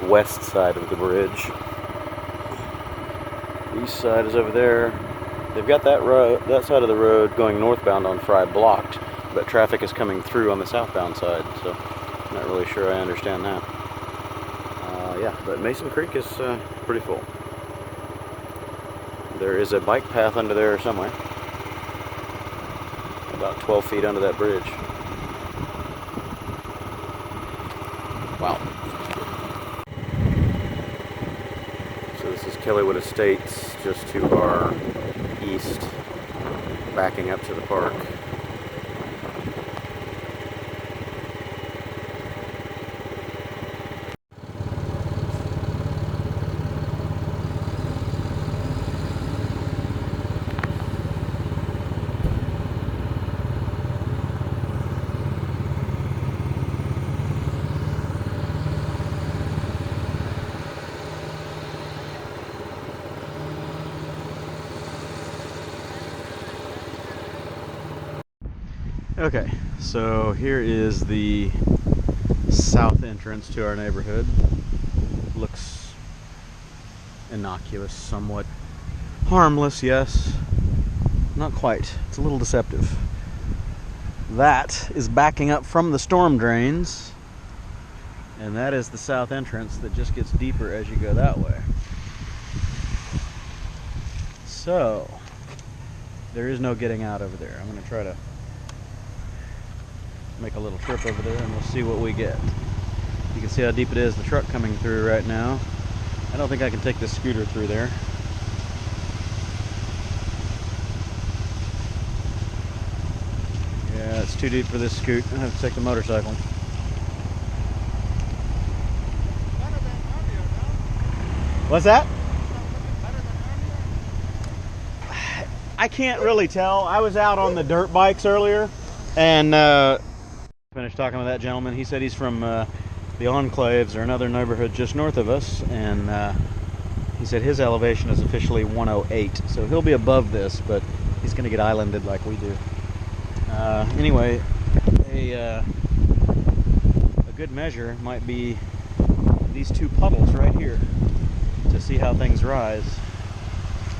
[SPEAKER 1] west side of the bridge. East side is over there. They've got that road, that side of the road going northbound on Fry blocked, but traffic is coming through on the southbound side, so I'm not really sure I understand that. Yeah, but Mason Creek is pretty full. There is a bike path under there somewhere. About 12 feet under that bridge. Wow. So this is Kellywood Estates, just to our east, backing up to the park. Okay, so here is the south entrance to our neighborhood. Looks innocuous, somewhat harmless, yes. Not quite. It's a little deceptive. That is backing up from the storm drains, and that is the south entrance that just gets deeper as you go that way. So, there is no getting out over there. I'm going to try to make a little trip over there and we'll see what we get. You can see how deep it is, the truck coming through right now. I don't think I can take this scooter through there. Yeah, it's too deep for this scoot. I have to take the motorcycle. What's that? I can't really tell. I was out on the dirt bikes earlier and finished talking with that gentleman. He said he's from the Enclaves, or another neighborhood just north of us, and he said his elevation is officially 108, so he'll be above this, but he's going to get islanded like we do. Anyway, a good measure might be these two puddles right here to see how things rise.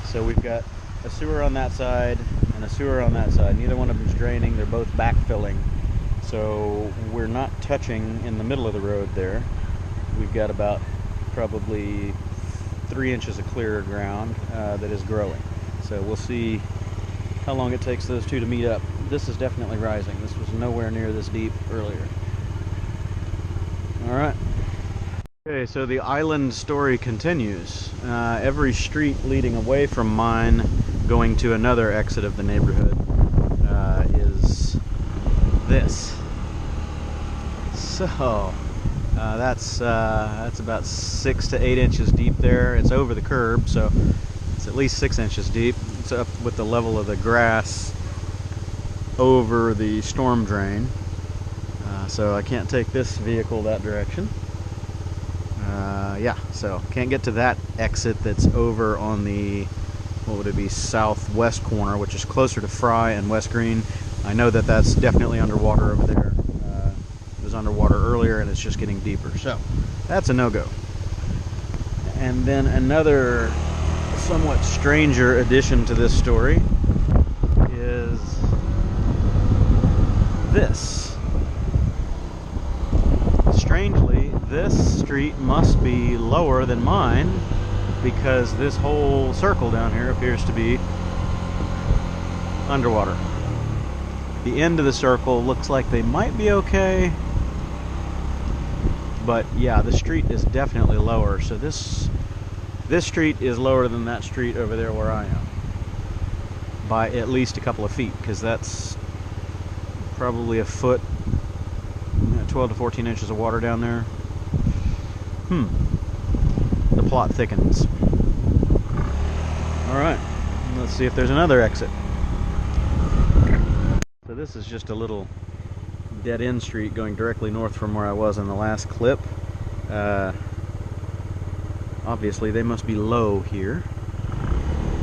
[SPEAKER 1] So we've got a sewer on that side and a sewer on that side. Neither one of them's draining, they're both backfilling. So we're not touching in the middle of the road there. We've got about probably 3 inches of clear ground that is growing. So we'll see how long it takes those two to meet up. This is definitely rising. This was nowhere near this deep earlier. All right. Okay, so the island story continues. Every street leading away from mine, going to another exit of the neighborhood, is this. So that's about 6 to 8 inches deep there. It's over the curb, so it's at least 6 inches deep. It's up with the level of the grass over the storm drain. So I can't take this vehicle that direction. Yeah, so can't get to that exit that's over on the, what would it be, southwest corner, which is closer to Fry and West Green. I know that that's definitely underwater over there. It was underwater earlier and it's just getting deeper. So that's a no-go. And then another somewhat stranger addition to this story is this. Strangely, this street must be lower than mine because this whole circle down here appears to be underwater. The end of the circle looks like they might be okay, but yeah, the street is definitely lower. So this street is lower than that street over there where I am by at least a couple of feet, because that's probably a foot, 12 to 14 inches of water down there. The plot thickens. Alright, let's see if there's another exit. So this is just a little dead-end street going directly north from where I was in the last clip. Obviously they must be low here.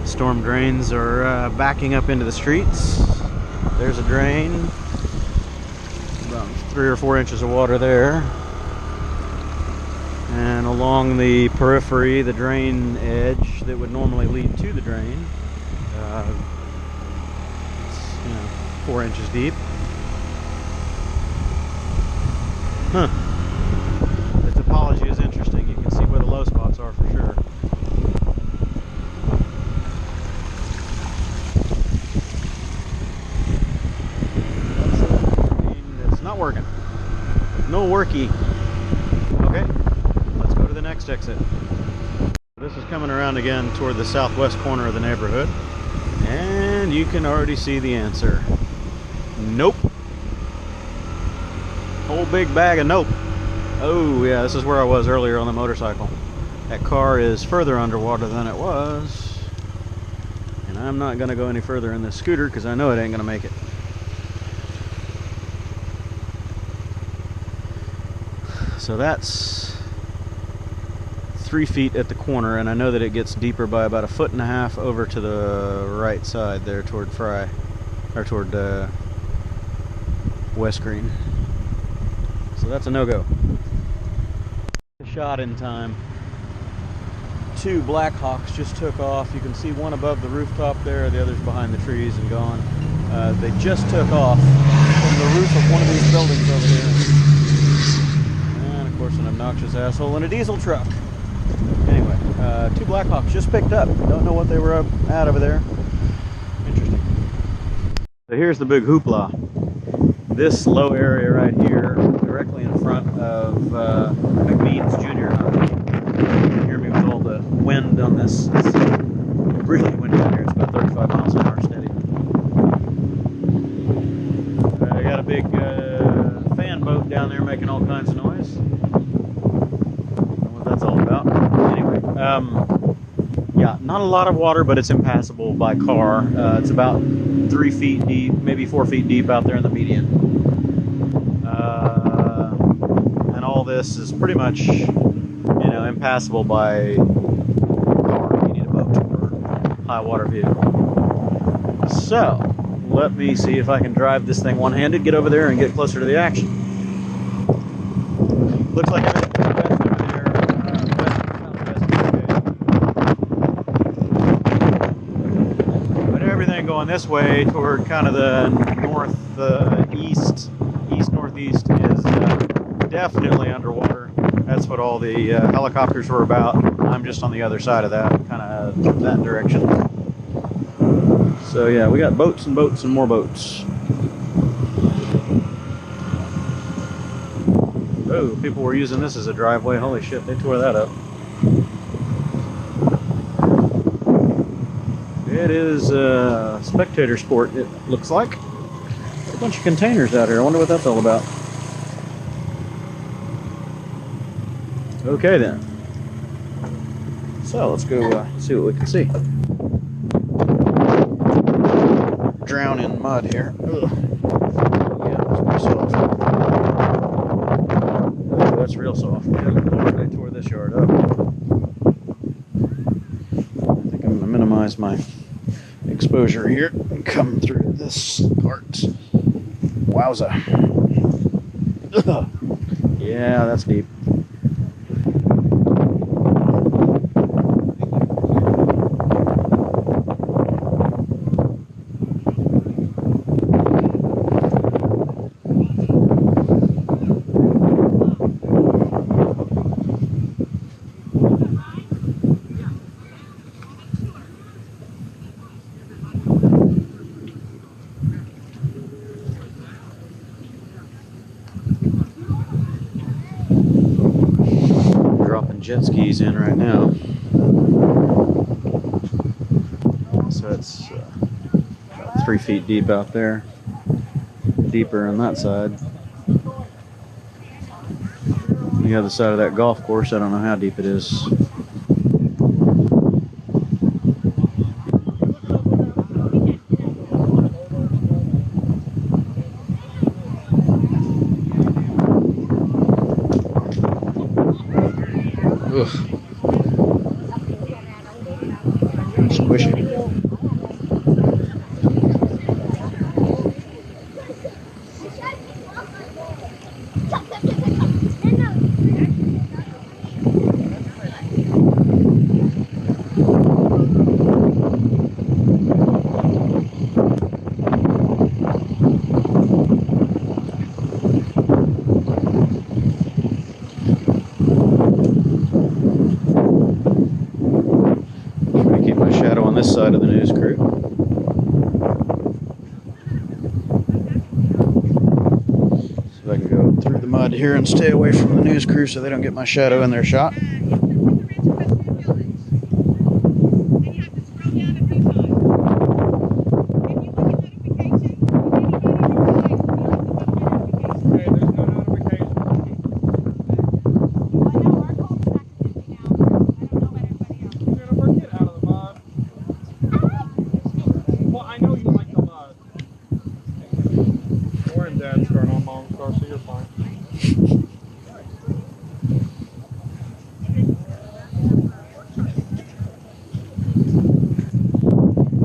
[SPEAKER 1] Storm drains are backing up into the streets. There's a drain. About 3 or 4 inches of water there. And along the periphery, the drain edge that would normally lead to the drain, it's 4 inches deep. The topology is interesting. You can see where the low spots are for sure.
[SPEAKER 3] murky. Okay, let's go to the next exit. This is coming around again toward the southwest corner of the neighborhood, and you can already see the answer. Nope. Whole big bag of nope. Oh yeah, this is where I was earlier on the motorcycle. That car is further underwater than it was, and I'm not gonna go any further in this scooter because I know it ain't gonna make it. So that's 3 feet at the corner, and I know that it gets deeper by about 1.5 feet over to the right side there toward Fry, or toward West Green. So that's a no-go. Shot in time. 2 Blackhawks just took off. You can see one above the rooftop there, the other's behind the trees and gone. They just took off from the roof of one of these buildings over here. And of course an obnoxious asshole in a diesel truck. Anyway, 2 Blackhawks just picked up. Don't know what they were at over there. Interesting. So here's the big hoopla. This low area right here, directly in front of McBean's Jr. You can hear me with all the wind on this. It's really windy out here. It's about 35 miles an hour steady. I got a big fan boat down there making all kinds of noise. Don't know what that's all about. Anyway, yeah, not a lot of water, but it's impassable by car. It's about 3 feet deep, maybe 4 feet deep out there in the median. And all this is pretty much, you know, impassable by car. You need a boat or high water vehicle. So, let me see if I can drive this thing one-handed, get over there and get closer to the action. Looks like everything's west over there. But everything going this way toward kind of the east-northeast is definitely underwater. That's what all the helicopters were about. I'm just on the other side of that, kind of that direction. So yeah, we got boats and boats and more boats. Oh, people were using this as a driveway. Holy shit, they tore that up. It is a spectator sport, it looks like. A bunch of containers out here. I wonder what that's all about. Okay then. So let's go see what we can see. Drown in mud here. Ugh. Yeah, that's pretty soft. Oh, that's real soft. Good Lord, they tore this yard up. I think I'm going to minimize my exposure here and come through this part. Wowza. Ugh. Yeah, that's deep. Jet skis in right now, so it's about 3 feet deep out there, deeper on that side. The other side of that golf course, I don't know how deep it is. Ugh. Squishy. Side of the news crew. See if I can go through the mud here. here and stay away from the news crew so they don't get my shadow in their shot.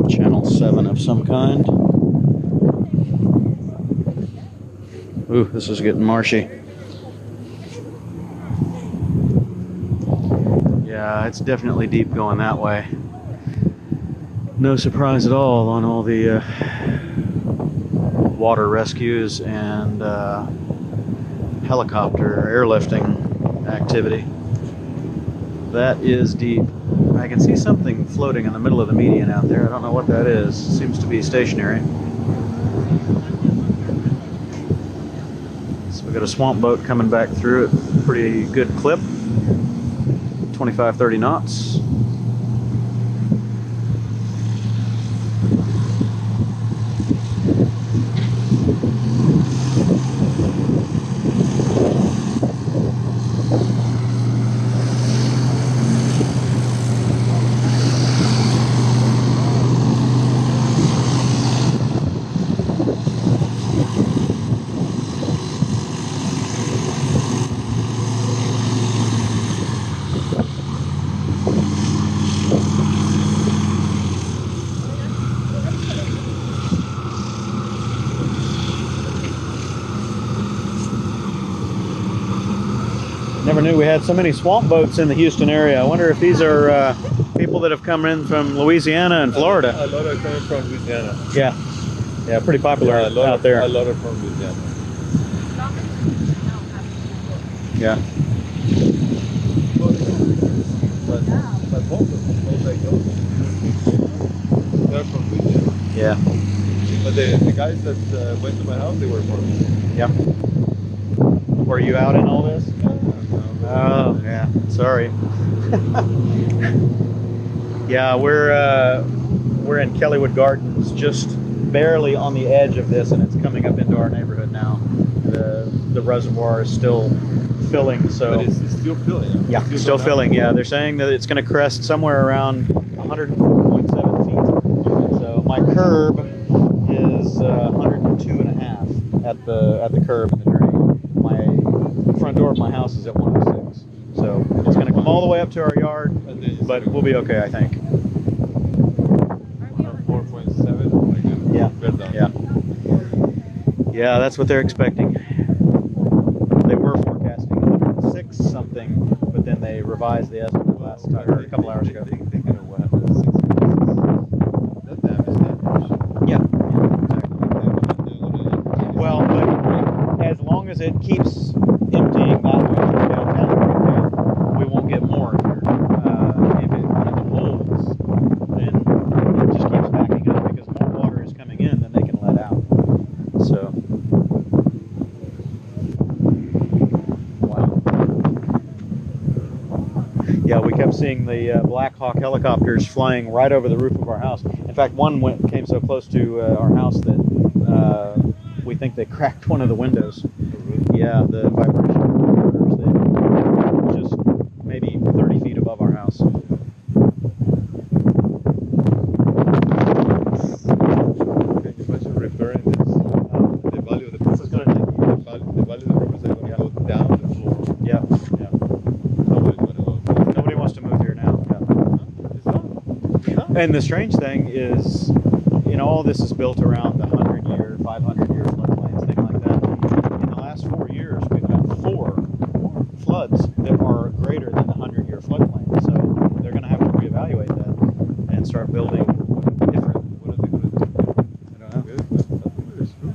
[SPEAKER 3] Channel 7 of some kind. Ooh, this is getting marshy. Yeah, it's definitely deep going that way. No surprise at all on all the water rescues and helicopter airlifting activity. That is deep. I can see something floating in the middle of the median out there. I don't know what that is. Seems to be stationary. So we got a swamp boat coming back through at a pretty good clip. 25-30 knots. Never knew we had so many swamp boats in the Houston area. I wonder if these are people that have come in from Louisiana and Florida.
[SPEAKER 5] A lot are coming from Louisiana.
[SPEAKER 3] Yeah, yeah, pretty popular out there.
[SPEAKER 5] A lot are from Louisiana.
[SPEAKER 3] Yeah.
[SPEAKER 5] But most of them, they're from Louisiana.
[SPEAKER 3] Yeah.
[SPEAKER 5] But the guys that went to my house, they were from.
[SPEAKER 3] Yeah. Were you out in all this? Oh, yeah. Sorry. Yeah, we're in Kellywood Gardens, just barely on the edge of this, and it's coming up into our neighborhood now. The reservoir is still filling, so.
[SPEAKER 5] But it's still filling.
[SPEAKER 3] Yeah, still filling. Yeah, they're saying that it's going to crest somewhere around 104.7 feet. So my curb is 102.5 at the curb in the drain. My front door of my house is at 106. So it's going to come all the way up to our yard, but we'll be okay, I think.
[SPEAKER 5] 4.7.
[SPEAKER 3] Yeah. Yeah. Yeah, that's what they're expecting. They were forecasting 106 something, but then they revised the estimate last time, or a couple hours ago.
[SPEAKER 5] They could have what happened 6 inches. That damage.
[SPEAKER 3] Yeah. Well, but as long as it keeps emptying that way downtown, we won't get more here. If it holds, then it just keeps backing up because more water is coming in than they can let out. So, wow. Yeah, we kept seeing the Blackhawk helicopters flying right over the roof of our house. In fact, one came so close to our house that we think they cracked one of the windows. Yeah, the vibration motors, they just maybe 30 feet above our house.
[SPEAKER 5] Okay, imagine repairing this. The value of the property is going to go down the floor.
[SPEAKER 3] Yeah, yeah. Nobody wants to move here now. Yeah. And the strange thing is, all this is built around the 100-year, 500-year floodplains, things like that. In the last 4 years, we've had 4 floods that are greater than the 100-year floodplain. So they're going to have to reevaluate that and start building different.
[SPEAKER 5] What are they going to do?
[SPEAKER 3] I don't know.
[SPEAKER 5] It's true.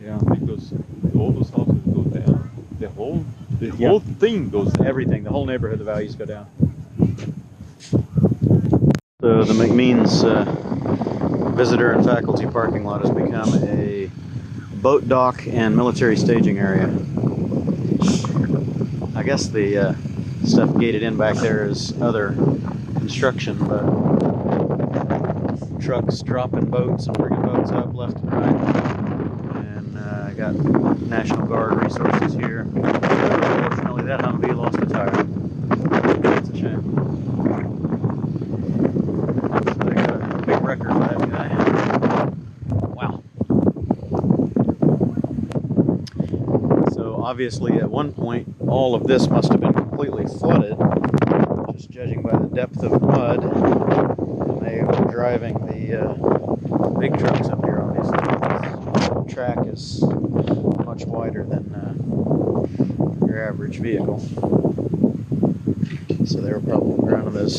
[SPEAKER 3] Yeah.
[SPEAKER 5] Because all those houses go down. The whole thing goes down.
[SPEAKER 3] Everything, the whole neighborhood, the values go down. So the McMeans visitor and faculty parking lot has become a boat dock and military staging area.
[SPEAKER 1] I guess the stuff gated in back there is other construction, but trucks dropping boats and bringing boats up left and right. And I got National Guard resources here. Unfortunately, that Humvee lost a tire. That's a shame. So they got a big record for that guy. Wow. So obviously at one point all of this must have been completely flooded, just judging by the depth of mud. And they were driving the big trucks up here, obviously. The track is much wider than your average vehicle. So they were probably running those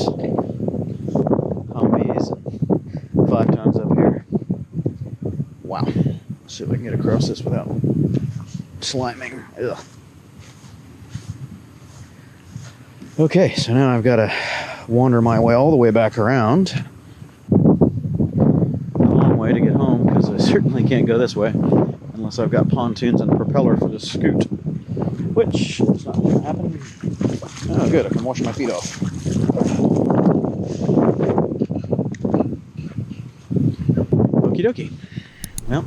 [SPEAKER 1] Humvees and 5 tons up here. Wow. Let's see if I can get across this without sliming. Ugh. Okay, so now I've got to wander my way all the way back around. A long way to get home, because I certainly can't go this way unless I've got pontoons and a propeller for this scoot, which is not going to happen. Oh good, I can wash my feet off. Okie dokie. Well,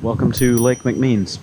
[SPEAKER 1] welcome to Lake McMeans.